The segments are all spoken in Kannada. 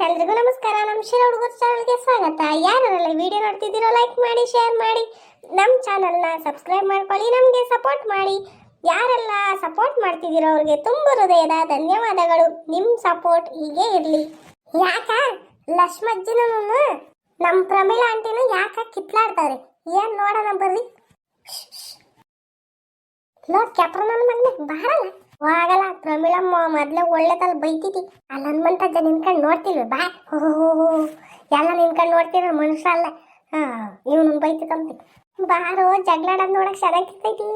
ಎಲ್ರಿಗೂ ನಮಸ್ಕಾರ. ನಮ್ಮ ಶಿರ ಹುಡುಗರ ಚಾನಲ್ಗೆ ಸ್ವಾಗತ. ಯಾರೆಲ್ಲ ವಿಡಿಯೋ ನೋಡ್ತಿದ್ದೀರೋ ಲೈಕ್ ಮಾಡಿ, ಶೇರ್ ಮಾಡಿ, ನಮ್ಮ ಚಾನಲ್ನ ಸಬ್ಸ್ಕ್ರೈಬ್ ಮಾಡ್ಕೊಳ್ಳಿ, ನಮಗೆ ಸಪೋರ್ಟ್ ಮಾಡಿ. ಯಾರೆಲ್ಲ ಸಪೋರ್ಟ್ ಮಾಡ್ತಿದ್ದೀರೋ ಅವ್ರಿಗೆ ತುಂಬ ಹೃದಯದ ಧನ್ಯವಾದಗಳು. ನಿಮ್ಮ ಸಪೋರ್ಟ್ ಹೀಗೆ ಇರಲಿ. ಯಾಕ ಲಕ್ಷ್ಮಜ್ಜಿನೂ ನಮ್ಮ ಪ್ರಮೀಳಾ ಆಂಟಿನೂ ಯಾಕ ಕಿತ್ಲಾಡ್ತಾರೆ? ಏನು ನೋಡೋಣ ಬರ್ರಿ. ನೋಡ್ ಕೆಪ್ರ ನನ್ನ ಮಗನೇ ಬಾರಲ್ಲ ಹೋಗಲ್ಲ. ಪ್ರಮೀಳಮ್ಮ ಮೊದ್ಲೇ ಒಳ್ಳೆದಲ್ಲಿ ಬೈತಿದ್ದಿ. ಅಲ್ಲ ಹನುಮಂತಜ್ಜ ನಿನ್ಕಂಡು ನೋಡ್ತಿಲ್ವಿ ಬಾ. ಹೋ ಎಲ್ಲ ನಿನ್ಕಂಡು ನೋಡ್ತೀರ ಮನುಷ್ಯ ಅಲ್ಲ. ಇವನು ಬೈತಿತ್ತಂತೆ. ಬಾರೋ ಜಗಳಾಡೋದು ನೋಡಕ್ ಚೆನ್ನಾಗಿರ್ತೈತಿ.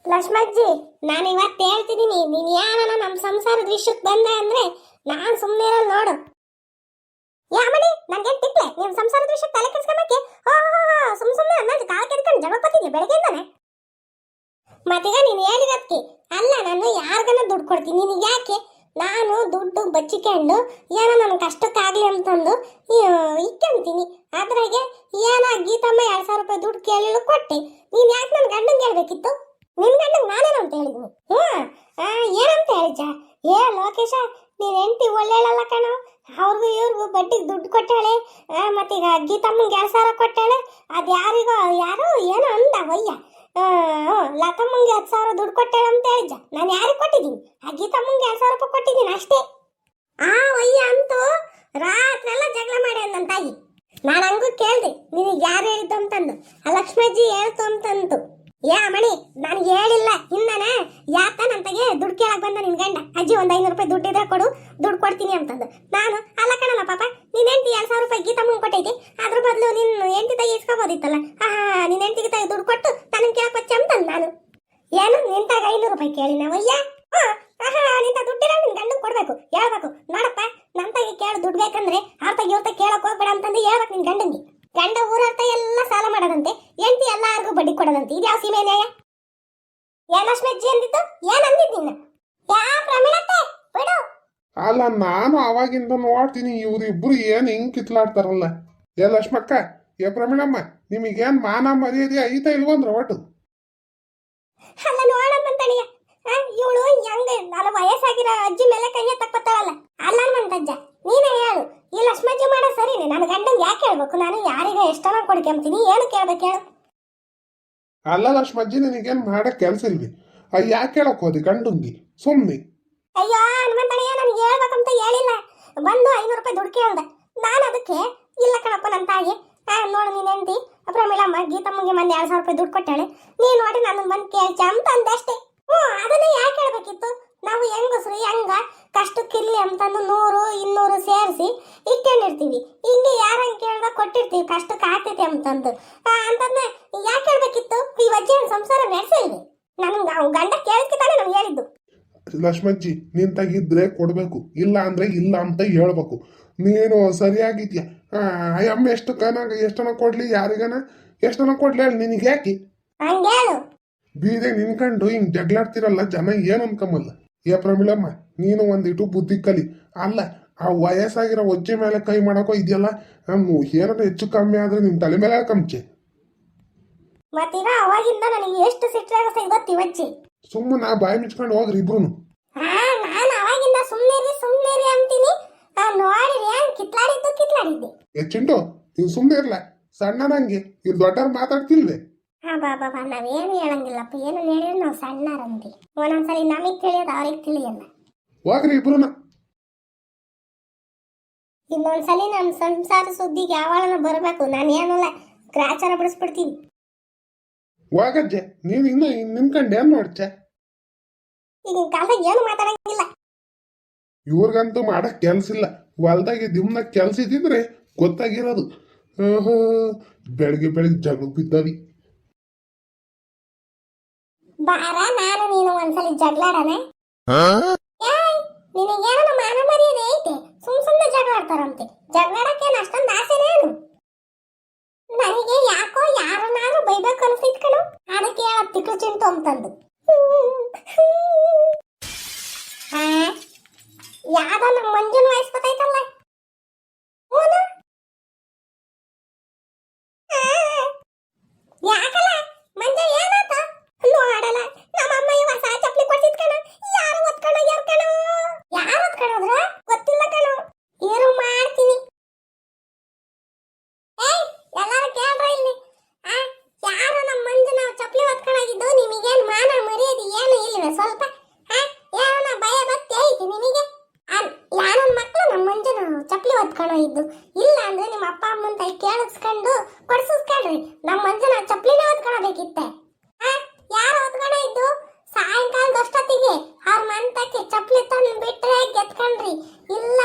ಲಕ್ಷ್ಮಜ್ಜಿ, ನಾನು ಇವತ್ತು ಹೇಳ್ತಿದ್ದೀನಿ, ನೀನು ಯಾರನ ನಮ್ಮ ಸಂಸಾರದ ವಿಷಯಕ್ಕೆ ಬಂದ ಅಂದ್ರೆ ನಾನು ಸುಮ್ಮನೆ ಇರಲ್ಲ ನೋಡು. ಯಾಮಣಿ ನಂಗೇನು ತಿಕ್ಲೆ ನಿಮ್ಮ ಸಂಸಾರದ ವಿಷಯಕ್ಕೆ ತಲೆ ಕೆಡ್ಸ್ಕೊಂಬಕ್ಕೆ? ಸುಮ್ಮನೆ ಅನ್ನೋದು ಕಾಲ ಕೆಡ್ಕೊಂಡು ಜಗಳ ಕೊಟ್ಟಿದ್ದೆ ಬೆಳಗ್ಗೆಯಿಂದಾನೆ. ಮತ್ತೀಗ ನೀನು ಹೇಳಿರೋದಕ್ಕೆ ಅಲ್ಲ, ನಾನು ಯಾರಿಗನ ದುಡ್ಡು ಕೊಡ್ತೀನಿ, ನಿನಗೆ ಯಾಕೆ? ನಾನು ದುಡ್ಡು ಬಚ್ಚಿಕೊಂಡು ಏನೋ ನನ್ನ ಕಷ್ಟಕ್ಕಾಗಲಿ ಅಂತಂದು ಇಕ್ಕಂತೀನಿ. ಅದ್ರಾಗೆ ಏನೋ ಗೀತಮ್ಮ 2,000 ರೂಪಾಯಿ ದುಡ್ಡು ಕೇಳಿಳು ಕೊಟ್ಟೆ. ನೀನು ಯಾಕೆ ನನ್ನ ಗಂಡಂಗೆ ಹೇಳ್ಬೇಕಿತ್ತು? ನಿನ್ನ ಗಂಡಂಗೆ ನಾನೇನು ಅಂತ ಹೇಳಿದ್ನಿ? ಏನಂತ ಹೇಳಿಜ? ಲೋಕೇಶ, ನೀನು ಹೆಂಡತಿ ಒಳ್ಳೆಯಲ್ಲ ಕಣೋ. ಅವ್ರಿಗೂ ಇವ್ರಿಗೂ ಬಡ್ಡಿಗೆ ದುಡ್ಡು ಕೊಟ್ಟಾಳೆ. ಮತ್ತೀಗ ಗೀತಮ್ಮಂಗೆ 2,000 ಕೊಟ್ಟಾಳೆ. ಅದು ಯಾರಿಗೋ ಯಾರೋ ಏನೋ ಅಂದ ವಯ್ಯ. ಲತಮ್ಮಂಗೆ 10,000 ದುಡ್ಡು ಕೊಟ್ಟಾಳೆ ಅಂತ ಹೇಳಿಜ. ನಾನು ಯಾರಿಗೆ ಕೊಟ್ಟಿದ್ದೀನಿ? ಆ ಗೀತಮ್ಮಂಗೆ 2,000 ರೂಪಾಯಿ ಕೊಟ್ಟಿದ್ದೀನಿ ಅಷ್ಟೇ. ವಯ್ಯ ಅಂತೂ ರಾತ್ರೆಲ್ಲ ಜಗಳ ಮಾಡಿ ನನ್ನ ತಾಯಿ. ನಾನು ಹಂಗೂ ಕೇಳ್ದೆ, ನಿನಗೆ ಯಾರು ಹೇಳಿದ್ದು ಅಂತಂದು. ಆ ಲಕ್ಷ್ಮಜ್ಜಿ ಹೇಳ್ತು ಅಂತಂತು. ಮಣಿ ನನಗೆ ಹೇಳಿಲ್ಲ ಹಿಂದನೆ. ಯಾಕ ನಂತಗೆ ದುಡ್ಡು ಕೇಳಕ್ ಬಂದ ನಿನ್ ಗಂಡ? ಅಜ್ಜಿ ಒಂದು 500 ರೂಪಾಯಿ ದುಡ್ಡು ಇದ್ರೆ ಕೊಡು, ದುಡ್ಡು ಕೊಡ್ತೀನಿ ಅಂತಂದು. ನಾನು ಅಲ್ಲ ಕಣಲ್ಲ ಪಾಪ, ನಿನ್ ಹೆಂಡತಿ 2,000 ರೂಪಾಯಿ ಗೀತಮ್ಮಂಗೆ ಕೊಟ್ಟೈತಿ, ಅದ್ರ ಬದಲು ನಿನ್ನ ಹೆಂಡತಿ ತಾಗಿ ಇಸ್ಕೋಬೋದಿತ್ತಲ್ಲ. ನಿನ್ನ ಹೆಂಡತಿಗೆ ತಾಗಿ ದುಡ್ಡು ಕೊಟ್ಟು ತನಗೆ ಕೇಳಕ್ ಬಚ್ಚ ಅಂತಂದು. ನಾನು ಏನು ನಿಂತಾಗ 500 ರೂಪಾಯಿ ಕೇಳಿ ನಾವಯ್ಯ? ನಿಂತ ದುಡ್ಡಿರ ನಿನ್ ಗಂಡಂಗೆ ಕೊಡ್ಬೇಕು, ಹೇಳ್ಬೇಕು. ನೋಡಪ್ಪ, ನಂತಾಗಿ ಕೇಳು ದುಡ್ಡು ಬೇಕಂದ್ರೆ ಅವ್ರತಾಗಿ ಇವ್ರತಾಗ ಕೇಳಕ್ ಹೋಗ್ಬೇಡ ಅಂತಂದು ಹೇಳ್ಬೇಕು ನಿನ್ ಗಂಡಂಗೆ. ಗಂಡ ಊರರ್ಥ ಎಲ್ಲ ಸಾಲ ಮಾಡೋದಂತೆ, ಹೆಂಡತಿ ಎಲ್ಲಾರ್ಗೂ ಬಡ್ಡಿ ಕೊಡೋದಂತೆ. ಇದು ಯಾವ ಸೀಮೆ ನ್ಯಾಯ? ಲಕ್ಷ್ಮಜ್ಜಿ ಅಂದಿತ್ತು ಏನಂದಿದ್ ನಿನ್ನ? ಪ್ರಮೀಳತ್ತೆ ಬಿಡು. ಅಲ್ಲ, ನಾನು ಅವಾಗಿಂದ ನೋಡ್ತೀನಿ ಇವ್ರಿಬ್ರು ಏನ್ ಹಿಂಗ್ ಕಿತ್ಲಾಡ್ತಾರಲ್ಲ. ಲಕ್ಷ್ಮಕ್ಕ, ಪ್ರಮೀಳಮ್ಮ, ನಿಮಗೇನ್ ಮಾನ ಮರ್ಯಾದೆ ಐತಾ ಇಲ್ವಂದ್ರ ಒಟ್ಟು? ಅಲ್ಲ ನೋಡಮ್ಮಂತಣಿಯ, ಇವಳು ಹೆಂಗ ಅಲ್ಲ ವಯಸ್ಸಾಗಿರೋ ಅಜ್ಜಿ ಮೇಲೆ ಕೈಯ ತಕ್ಕೊತಾಳಲ್ಲ. ಅಲ್ಲ ಹನುಮಂತಜ್ಜ, ನೀನೇ ಹೇಳು, ಈ ಲಕ್ಷ್ಮಜ್ಜಿ ಮಾಡೋ ಸರಿನೇ? ನನ್ನ ಗಂಡಂಗೆ ಯಾಕೆ ಹೇಳ್ಬೇಕು? ನಾನು ಯಾರಿಗ ಎಷ್ಟನ ಕೊಡ್ಕೊಂತೀನಿ, ಏನು ಕೇಳ್ಬೇಕು ಹೇಳು? ಅಲ್ಲ ಲಕ್ಷ್ಮಜ್ಜಿ, ನಿನಗೇನ್ ಮಾಡಕ್ ಕೆಲ್ಸ ಇಲ್ವಿ? ಯಾಕೆ ಹೇಳಕ್ ಹೋದಿ ಗಂಡಂಗಿ ಸುಮ್ನೆ? ಅಯ್ಯೋ ಹನುಮಂತಣಿಯ, ನನಗೆ ಹೇಳ್ಬೇಕಂತ ಹೇಳಿಲ್ಲ. ಬಂದು 500 ರೂಪಾಯಿ ದುಡ್ಡು ಕೇಳ್ದೆ. ನಾನು ಅದಕ್ಕೆ ಇಲ್ಲ ಕಣಪ್ಪ ನನ್ನ ತಾಯಿ, ನೋಡು ನೀನ್ ಹೆಂಡತಿ ಪ್ರಮೀಳಮ್ಮ ಗೀತಮ್ಮಂಗೆ ಮೊನ್ನೆ 2,000 ರೂಪಾಯಿ ದುಡ್ಡು ಕೊಟ್ಟಾಳೆ, ನೀನ್ ನೋಡಿ ನಾನು ಬಂದು ಕೇಳ್ಚ ಅಂತ ಅಂದೆ ಅಷ್ಟೇ. ಅದನ್ನೇ ಯಾಕೆ ಹೇಳ್ಬೇಕಿತ್ತು? ನಾವು ಹೆಂಗಸ್ರು ಹೆಂಗ ಕಷ್ಟಕ್ಕಿರ್ಲಿ ಅಂತಂದು 100, 200 ಸೇರಿಸಿ ಇಟ್ಕೊಂಡಿರ್ತೀವಿ. ಹಿಂಗೆ ಯಾರಂಗೆ ಕೇಳ್ದ ಕೊಟ್ಟಿರ್ತೀವಿ, ಕಷ್ಟಕ್ಕೆ ಆಗ್ತೈತೆ ಅಂತಂದು. ಅಂತಂದ್ರೆ ಯಾಕೆ ಹೇಳ್ಬೇಕಿತ್ತು? ಈ ವಜ್ಜೆ ಸಂಸಾರ ನಡೆಸಿಲ್ವಿ. ನನ್ಗೆ ಅವ್ನು ಗಂಡ ಕೇಳಿಸ್ಕಿತಾನೆ ನಮ್ಗೆ ಹೇಳಿದ್ದು. ಲಕ್ಷ್ಮಜ್ಜಿ, ನಿಂತಾಗಿದ್ರೆ ಕೊಡ್ಬೇಕು, ಇಲ್ಲ ಅಂದ್ರೆ ಇಲ್ಲ ಅಂತ ಹೇಳ್ಬೇಕು. ನೀನು ಸರಿಯಾಗಿದ್ಯಾ? ಅಮ್ಮ ಎಷ್ಟನ ಕೊಡ್ಲಿ, ಯಾರಿಗನ ಎಷ್ಟನ ಕೊಡ್ಲಿ ಹೇಳಿ, ನಿನಗೆ ಯಾಕೆ ಹಂಗೇಳು? ಬೀದೆ ನಿನ್ಕಂಡು ಹಿಂಗ್ ಜಗಳಾಡ್ತಿರಲ್ಲ, ಜನ ಏನ್ ಅನ್ಕಮಲ್ಲ. ಪ್ರಮೀಳಮ್ಮ, ನೀನು ಒಂದಿಟ್ಟು ಬುದ್ಧಿ ಕಲಿ. ಅಲ್ಲ, ಆ ವಯಸ್ಸಾಗಿರೋ ಒಜ್ಜೆ ಮೇಲೆ ಕೈ ಮಾಡಕೋ ಇದೆಯಲ್ಲ, ಏನಾದ್ರು ಹೆಚ್ಚು ಕಮ್ಮಿ ಆದ್ರೆ ನಿನ್ ತಲೆ ಮೇಲೆ ಕಮ್ಚೆ. ಮತ್ತೀಗ ಅವಾಗಿಂದ ನನಗೆ ಎಷ್ಟು ಸಿಟ್ಟಾಗ ಗೊತ್ತಿವಚ್ಚಿ. ಸುಮ್ಮನೆ ಬಾಯಿ ಮುಚ್ಕೊಂಡು ಹೋಗ್ರಿ ಇಬ್ರು. ನಾನು ಅವಾಗಿಂದ ಸುಮ್ಮನೆ ಅಂತೀನಿ. ನೋಡಿರಿ ಕಿತ್ಲಾಡಿದ್ದೆ. ಚಿಂಟು, ನೀನ್ ಸುಮ್ಮನೆ ಇರ್ಲ, ಸಣ್ಣ ನಂಗೆ ಇಲ್ಲಿ ದೊಡ್ಡವ್ರು ಮಾತಾಡ್ತಿಲ್ವೇ? ಬಾಬಾ, ನಾವೇನು ಹೇಳಂಗಿಲ್ಲಪ್ಪ. ಏನು ಹೇಳಿದ್ರೆ ನಾವು ಸಣ್ಣರಂತಿ. ಒಂದೊಂದ್ಸಲಿ ನಮಗ್ ತಿಳಿಯೋದು ಅವ್ರಿಗೆ ತಿಳಿಯಲ್ಲ. ಹೋಗ್ರಿ ಇಬ್ರುನ. ಇನ್ನೊಂದ್ಸಲಿ ನಮ್ಮ ಸಂಸಾರ ಸುದ್ದಿಗೆ ಯಾವಾಳನ ಬರಬೇಕು, ನಾನು ಏನಲ್ಲ ಗ್ರಾಚಾರ ಬಿಡಿಸ್ಬಿಡ್ತೀನಿ. ಹೋಗಜ್ಜೆ, ನೀನ್ ಇನ್ನು ನಿನ್ಕಂಡು ಏನ್ ನೋಡ್ಚೆ? ಈಗಿನ ಕಾಲದಾಗ ಏನು ಮಾತಾಡಂಗಿಲ್ಲ. ಇವ್ರಿಗಂತೂ ಮಾಡಕ್ ಕೆಲ್ಸ ಇಲ್ಲ. ಹೊಲ್ದಾಗೆ ದಿಮ್ನಾಗ ಕೆಲ್ಸ ಇದ್ದಿದ್ರೆ ಗೊತ್ತಾಗಿರೋದು. ಬೆಳಗ್ಗೆ ಜಗಳ ಬಿದ್ದವಿ. ಬಾರ, ನಾನು ನೀನು ಒಂದ್ಸಲಿ ಜಗಳಾಡನೆ. ನಿನಗೇನ ಮಾನ ಮರ್ಯಾದೆ ಐತೆ? ಸುಮ್ಮನೆ ಜಗಳ ಆಡ್ತಾರಂತೆ. ಜಗಳಾಡಕ್ಕೇನು ಅಷ್ಟೊಂದು ಆಸೆನೇನು? ನನಗೆ ಯಾಕೋ ಯಾರನ್ನಾದ್ರೂ ಬೈಬೇಕು ಅನ್ಸಿತ್ ಕಣು. ಅದಕ್ಕೆ ಹೇಳಕ್ ತಿಕ್ಕು ಚಿಂಟು ಅಂತಂದು. ಯಾವ್ದೋ ನಮ್ಮ ಮಂಜುನ ವಾಯ್ಸ್ ಗೊತ್ತೈತಲ್ಲ. ಯಾಕಲ್ಲ ಮಂಜ ಏನಾತ? ನೋಡಲ್ಲ, ನಮ್ಮಮ್ಮ ಹೊಸ ಚಪ್ಪಲಿ ಕೊಡ್ಸಿದ್ ಕಣ. ಯಾರು ಒತ್ಕೊಂಡೋಗ್ಯಾರ ಕಣ? ಯಾರು ಒತ್ಕೊಂಡೋದ್ರ ಗೊತ್ತಿಲ್ಲ ಕಣ. ಒತ್ಕೊಳೋ ಇದ್ದು. ಇಲ್ಲ ಅಂದ್ರೆ ನಿಮ್ಮ ಅಪ್ಪ ಅಮ್ಮನ ಕೈ ಕೇಳಿಸ್ಕೊಂಡು ಕೊಡ್ಸಿಸ್ಕೊಳ್ರಿ. ನಮ್ಮ ಮಂಜನ ಚಪ್ಲಿನೇ ಒತ್ಕೊಳಬೇಕಿತ್ತೆ. ಯಾರು ಒತ್ಕೊಳೋ ಇದ್ದು? ಸಾಯಂಕಾಲದ ಅಷ್ಟೊತ್ತಿಗೆ ಅವ್ರ ಮಂತಕ್ಕೆ ಚಪ್ಲಿ ತಂದು ಬಿಟ್ರೆ ಗೆತ್ಕೊಂಡ್ರಿ. ಇಲ್ಲ